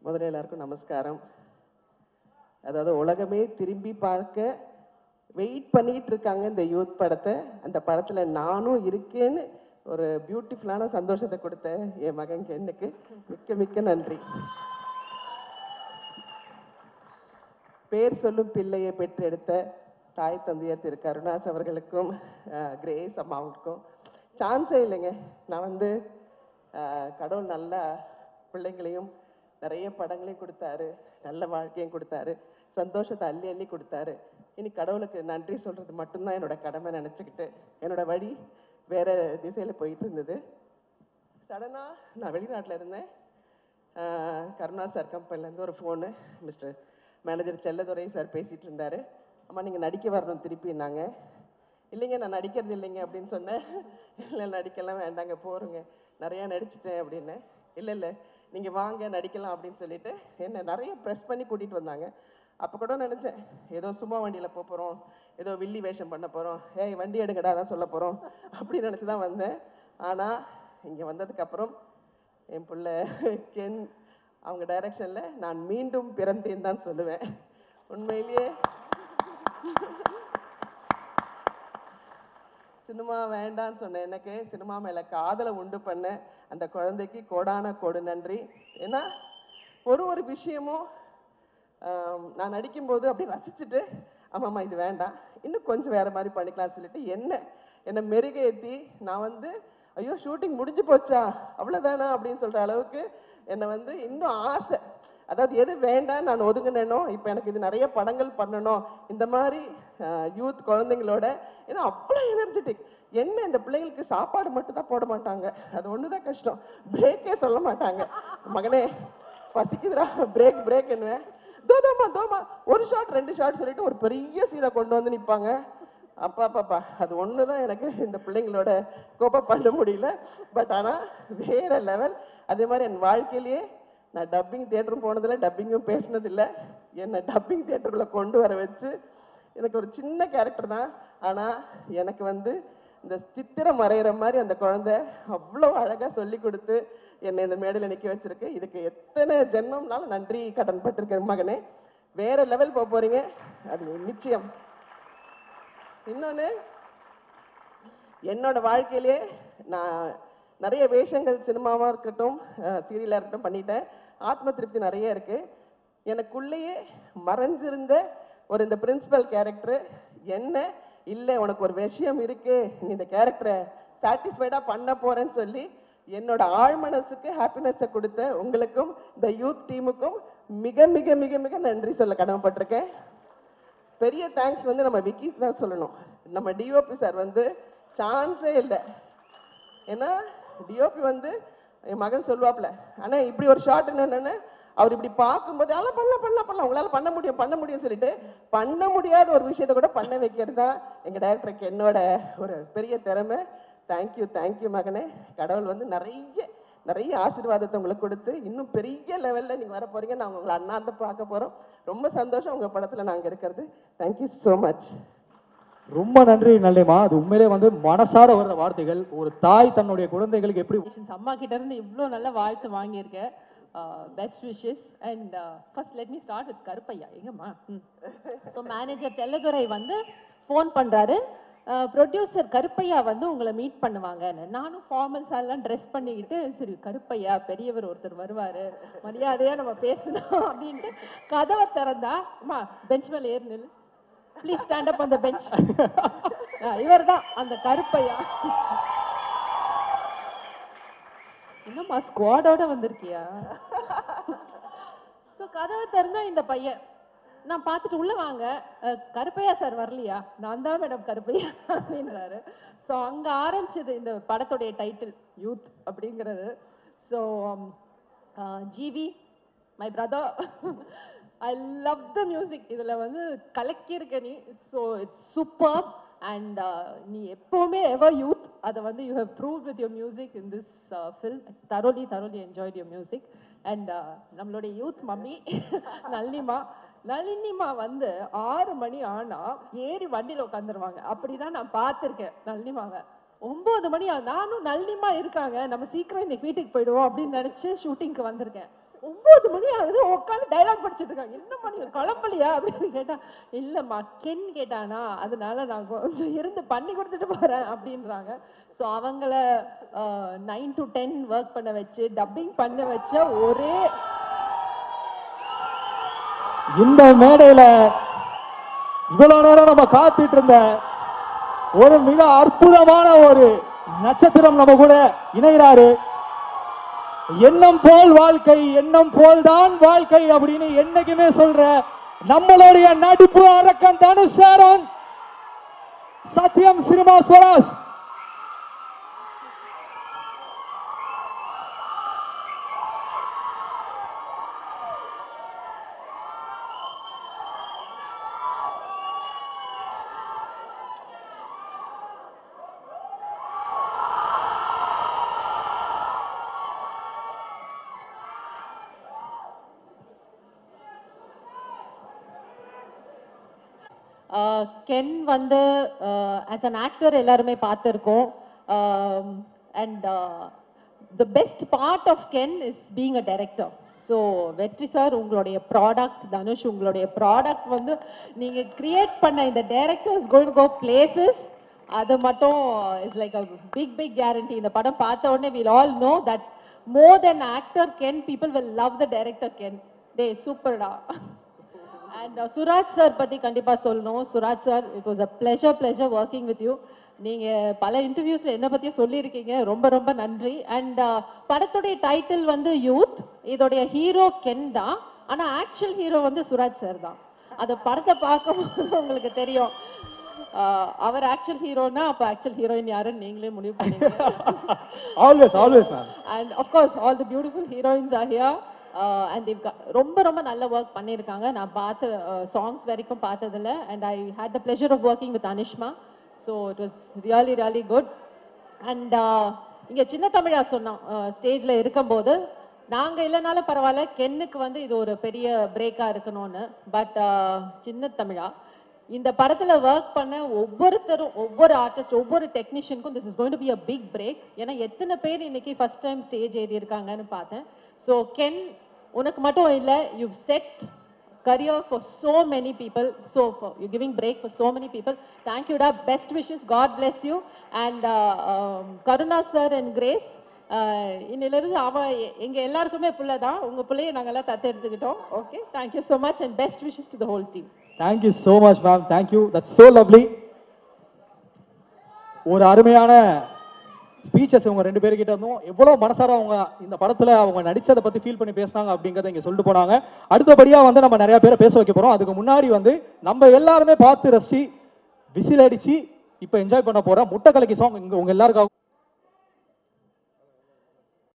முதல்ல எல்லாருக்கும் நமஸ்காரம். அதாவது உலகமே திரும்பி பார்க்க வெயிட் பண்ணிட்டு இருக்காங்க இந்த யூத் படத்தை. அந்த படத்துல நானும் இருக்கேன்னு ஒரு பியூட்டிஃபுல்லான சந்தோஷத்தை கொடுத்த என் மகன் கென்னுக்கு மிக்க மிக்க நன்றி. பேர் சொல்லும் பிள்ளையை பெற்றெடுத்த தாய் தந்தையர் திரு கருணாஸ் அவர்களுக்கும் கிரேஸ் அம்மாவுக்கும் சான்ஸே இல்லைங்க. நான் வந்து கடவுள் நல்ல பிள்ளைங்களையும் நிறைய படங்களையும் கொடுத்தாரு, நல்ல வாழ்க்கையும் கொடுத்தாரு, சந்தோஷத்தை அள்ளி அள்ளி கொடுத்தாரு. இனி கடவுளுக்கு நன்றி சொல்கிறது மட்டும்தான் என்னோட கடமை நினச்சிக்கிட்டு என்னோட வழி வேறு திசையில் போயிட்டு இருந்தது. சடனாக நான் வெளிநாட்டில் இருந்தேன். கருணா சார் கம்பெனிலேருந்து ஒரு phone, mister manager Chelladurai sir பேசிகிட்டு இருந்தார். அம்மா நீங்கள் நடிக்க வரணும் திருப்பின்னாங்க. இல்லைங்க நான் நடிக்கிறது இல்லைங்க அப்படின்னு சொன்னேன். இல்லை நடிக்கலாம் வேண்டாங்க, போருங்க, நிறையா நடிச்சிட்டேன் அப்படின்னு. இல்லை இல்லை நீங்கள் வாங்க நடிக்கலாம் அப்படின்னு சொல்லிட்டு என்னை நிறைய ப்ரெஸ் பண்ணி கூட்டிகிட்டு வந்தாங்க. அப்போ கூட நினச்சேன் ஏதோ சும்மா வண்டியில் போக போகிறோம், ஏதோ வில்லி வேஷம் பண்ண போகிறோம், ஏய் வண்டி எடுங்கடா தான் சொல்ல போகிறோம் அப்படின்னு நினச்சி தான் வந்தேன். ஆனால் இங்கே வந்ததுக்கப்புறம் என் பிள்ளை கென் அவங்க டைரக்ஷனில் நான் மீண்டும் பிறந்தேன் தான் சொல்லுவேன். உண்மையிலேயே சினிமா வேண்டான்னு சொன்னேன். எனக்கு சினிமா மேலே காதலை உண்டு பண்ண அந்த குழந்தைக்கு கோடான கோடு நன்றி. ஏன்னா ஒரு விஷயமும் நான் நடிக்கும்போது அப்படி ரசிச்சுட்டு ஆமாம்மா இது வேண்டாம், இன்னும் கொஞ்சம் வேறு மாதிரி பண்ணிக்கலாம்னு சொல்லிட்டு என்னை மெருகேற்றி நான் வந்து ஐயோ ஷூட்டிங் முடிஞ்சு போச்சா அவ்வளோதானா அப்படின்னு சொல்கிற அளவுக்கு என்னை வந்து இன்னும் ஆசை. அதாவது எது வேண்டாம் நான் ஒதுங்கினேனோ இப்போ எனக்கு இது நிறைய படங்கள் பண்ணணும் இந்த மாதிரி யூத் குழந்தைங்களோட. ஏன்னா அவ்வளோ எனர்ஜெட்டிக். என்ன இந்த பிள்ளைங்களுக்கு சாப்பாடு மட்டும் தான் போட மாட்டாங்க, அது ஒன்று தான் கஷ்டம். பிரேக்கே சொல்ல மாட்டாங்க. மகனே பசிக்குதுரா பிரேக் பிரேக் என்னவேன், தோமா ஒரு ஷாட் 2 ஷாட் சொல்லிட்டு ஒரு பெரிய சீனை கொண்டு வந்து நிற்பாங்க. அப்பாப்பாப்பா அது ஒன்று தான் எனக்கு இந்த பிள்ளைங்களோட கோப்பை பண்ண முடியல. பட் ஆனால் வேற லெவல். அதே மாதிரி என் வாழ்க்கையிலேயே நான் டப்பிங் தியேட்டரும் போனதில்லை, டப்பிங்கும் பேசினதில்லை. என்னை டப்பிங் தியேட்டருக்குள்ளே கொண்டு வர வச்சு எனக்கு ஒரு சின்ன கேரக்டர் தான், ஆனால் எனக்கு வந்து இந்த சித்திரம் மறைகிற மாதிரி அந்த குழந்தை அவ்வளோ அழகாக சொல்லி கொடுத்து என்னை இந்த மேடையில் நிற்க வச்சிருக்கு. இதுக்கு எத்தனை ஜென்மம்னாலும் நன்றி கடன் பட்டிருக்கேன் மகனே. வேற லெவல் போக போறீங்க, அது நிச்சயம். இன்னொன்று, என்னோட வாழ்க்கையிலே நான் நிறைய வேஷங்கள் சினிமாவாக இருக்கட்டும் சீரியலாக இருக்கட்டும் பண்ணிட்டேன். ஆத்ம திருப்தி நிறைய இருக்குது. எனக்குள்ளேயே மறைஞ்சிருந்த ஒரு இந்த பிரின்சிபல் கேரக்டரு என்ன இல்லை உனக்கு ஒரு விஷயம் இருக்கு, நீ இந்த கேரக்டரை சாட்டிஸ்ஃபைடாக பண்ண போகிறேன்னு சொல்லி என்னோட ஆழ்மனசுக்கு ஹாப்பினஸை கொடுத்த உங்களுக்கும் இந்த யூத் டீமுக்கும் மிக மிக மிக மிக நன்றி சொல்ல கடமைப்பட்டிருக்கேன். பெரிய தேங்க்ஸ் வந்து நம்ம விக்கி தான் சொல்லணும். நம்ம டிஓபி சார் வந்து சான்ஸே இல்லை. ஏன்னா டிஓபி வந்து என் மகன் சொல்லுவாப்ல, ஆனால் இப்படி ஒரு ஷார்ட் என்னென்னு அவர் இப்படி பார்க்கும்போது அதெல்லாம் பண்ணலாம் உங்களால் பண்ண முடியும் சொல்லிட்டு பண்ண முடியாத ஒரு விஷயத்த கூட பண்ண வைக்கிறது தான் எங்கள் டைரக்டருக்கு என்னோட ஒரு பெரிய திறமை. தேங்க்யூ மகனே. கடவுள் வந்து நிறைய ஆசீர்வாதத்தை உங்களுக்கு கொடுத்து இன்னும் பெரிய லெவலில் நீங்கள் வர போகிறீங்க. நான் உங்களை அண்ணாந்து பார்க்க போகிறோம். ரொம்ப சந்தோஷம் உங்கள் படத்தில் நாங்கள் இருக்கிறது. Thank you so much. ரொம்ப நன்றி நல்லேம்மா. அது உண்மையிலே வந்து மனசார வர்ற வார்த்தைகள். ஒரு தாய் தன்னுடைய குழந்தைகளுக்கு எப்படி அம்மா கிட்ட இருந்து இவ்வளோ நல்ல வாழ்த்து வாங்கியிருக்கேன். Best wishes. And first let me start with Karuppaiya. எங்கம்மா? ஸோ மேனேஜர் செல்லதுரை வந்து ஃபோன் பண்ணுறாரு, ப்ரொடியூசர் கருப்பையா வந்து உங்களை மீட் பண்ணுவாங்கன்னு. நானும் ஃபார்மல்ஸ் எல்லாம் ட்ரெஸ் பண்ணிக்கிட்டு சரி கருப்பையா பெரியவர் ஒருத்தர் வருவார், மரியாதையாக நம்ம பேசணும் அப்படின்ட்டு கதவை திறந்தா அம்மா பெஞ்ச் மேலே ஏறி நில்லு, please stand up on the bench. இவர் தான் அந்த கருப்பையா. என்னம்மா ஸ்குவாடோட வந்திருக்கியா? ஸோ கதவை திறந்தா இந்த பையன். நான் பார்த்துட்டு உள்ள வாங்க, கருப்பையா சார் வரலையா? நான் தான் மேடம் கருப்பையா அப்படின்றாரு. ஸோ அங்கே ஆரம்பிச்சது இந்த படத்துடைய டைட்டில் யூத் அப்படிங்கிறது. So GV my brother, I love the music. இதில் வந்து கலக்கியிருக்க நீ. So it's super. அண்ட் நீ எப்போவுமே எவர் யூத், அதை வந்து you have proved with your music in this film. thoroughly enjoyed your music. And நம்மளுடைய யூத் மம்மி நளினிமா வந்து 6 மணி ஆனால் ஏறி வண்டியில் உட்காந்துருவாங்க. அப்படி தான் நான் பார்த்துருக்கேன் நளினிமாவை. 9 மணி நானும் நளினிமா இருக்காங்க, நம்ம சீக்கிரம் இன்னைக்கு வீட்டுக்கு போயிடுவோம் அப்படின்னு நினைச்சு ஷூட்டிங்க்கு வந்திருக்கேன். 9 மணி ஆகுது, உட்காந்து டைலாக் படிச்சுட்டு இருக்காங்க. என்னம்மா நீங்க கிளம்பலையா அப்படின்னு கேட்டா, இல்லம்மா கென் கேட்டானா அதனால நான் கொஞ்சம் இருந்து பண்ணி கொடுத்துட்டு போறேன் அப்படின்றாங்க. ஸோ அவங்கள 9 to 10 ஒர்க் பண்ண வச்சு டப்பிங் பண்ண வச்ச ஒரே இந்த மேடையில இவ்வளவு நேரம் நம்ம காத்துட்டு இருந்த ஒரு மிக அற்புதமான ஒரு நட்சத்திரம் நம்ம கூட இணைகிறாரு. எண்ணம் போல் வாழ்க்கை, எண்ணம் போல் தான் வாழ்க்கை அப்படின்னு என்னைக்குமே சொல்ற நம்மளுடைய நடிப்பு அரக்கன் தனுஷ் சாரோன் சத்யம் சினிமா ஸ்வராஜ். கென் வந்து ஆஸ் அன் ஆக்டர் எல்லாருமே பார்த்துருக்கோம். And the best part of Ken is being a director. So Vetri sir உங்களுடைய ப்ராடக்ட், தனுஷ் உங்களுடைய ப்ராடக்ட் வந்து நீங்கள் கிரியேட் பண்ண இந்த director is going to go places. அது மட்டும் is like a big guarantee. இந்த படம் பார்த்த உடனே will all know that more than actor Ken, people will love the director Ken. டே சூப்பர்டா. அண்ட் சுராஜ் சார் பற்றி கண்டிப்பாக சொல்லணும். Suraj sir, it was a pleasure working with you. நீங்கள் பல இன்டர்வியூஸில் என்னை பற்றியும் சொல்லியிருக்கீங்க, ரொம்ப நன்றி. அண்ட் படத்துடைய டைட்டில் வந்து யூத், இதோடைய ஹீரோ கென் தான், ஆனால் ஆக்சுவல் ஹீரோ வந்து சுராஜ் சார் தான். அந்த படத்தை பார்க்கும்போது உங்களுக்கு தெரியும் அவர் ஆக்சுவல் ஹீரோனா அப்போ ஆக்சுவல் ஹீரோயின் யாருன்னு நீங்களே முடிவு பண்ணீங்க. Always ma'am. And of course all the beautiful heroines are here. And ரொம்ப நல்ல ஒர்க் பண்ணியிருக்காங்க. நான் பார்த்த சாங்ஸ் வரைக்கும் பார்த்ததில்ல. And I had the pleasure of working with Anishma. So it was really good. And இங்கே சின்ன தமிழா சொன்னோம் ஸ்டேஜில் இருக்கும்போது, நாங்கள் இல்லைனாலும் பரவாயில்ல, கென்னுக்கு வந்து இது ஒரு பெரிய பிரேக்காக இருக்கணும்னு. பட் சின்ன தமிழா இந்த படத்தில் ஒர்க் பண்ண ஒவ்வொருத்தரும், ஒவ்வொரு ஆர்டிஸ்ட், ஒவ்வொரு டெக்னீஷியனுக்கும் this is going to be a big break. ஏன்னா எத்தனை பேர் இன்னைக்கு ஃபர்ஸ்ட் டைம் ஸ்டேஜ் ஏறி இருக்காங்கன்னு பார்த்தேன். ஸோ கென், உனக்கு மட்டும் இல்லை, you've set career for so many people, so you're giving break for so many people. Thank you da, best wishes, God bless you. And Karuna sir and Grace, இன்னிலிருந்து அவன் எங்க எல்லாருக்குமே பிள்ளை தான், உங்க பிள்ளையை நாங்கெல்லாம் தத்து எடுத்துக்கிட்டோம். Okay, thank you so much and best wishes to the whole team. Thank you so much ma'am, thank you, that's so lovely. ஒரு அருமையான ஸ்பீச்சஸ் இவங்க 2 பேர்கிட்ட இருந்தும் எவ்வளோ மனசார அவங்க இந்த படத்தில் அவங்க நடித்ததை பற்றி ஃபீல் பண்ணி பேசினாங்க அப்படிங்கிறத இங்கே சொல்லிட்டு போனாங்க. அடுத்தபடியாக வந்து நம்ம நிறையா பேரை பேச வைக்க போகிறோம். அதுக்கு முன்னாடி வந்து நம்ம எல்லாருமே பார்த்து ரசித்து விசில் அடித்து இப்போ என்ஜாய் பண்ண போகிற முட்டை கலக்கி சாங் இங்கே உங்கள் எல்லாருக்காக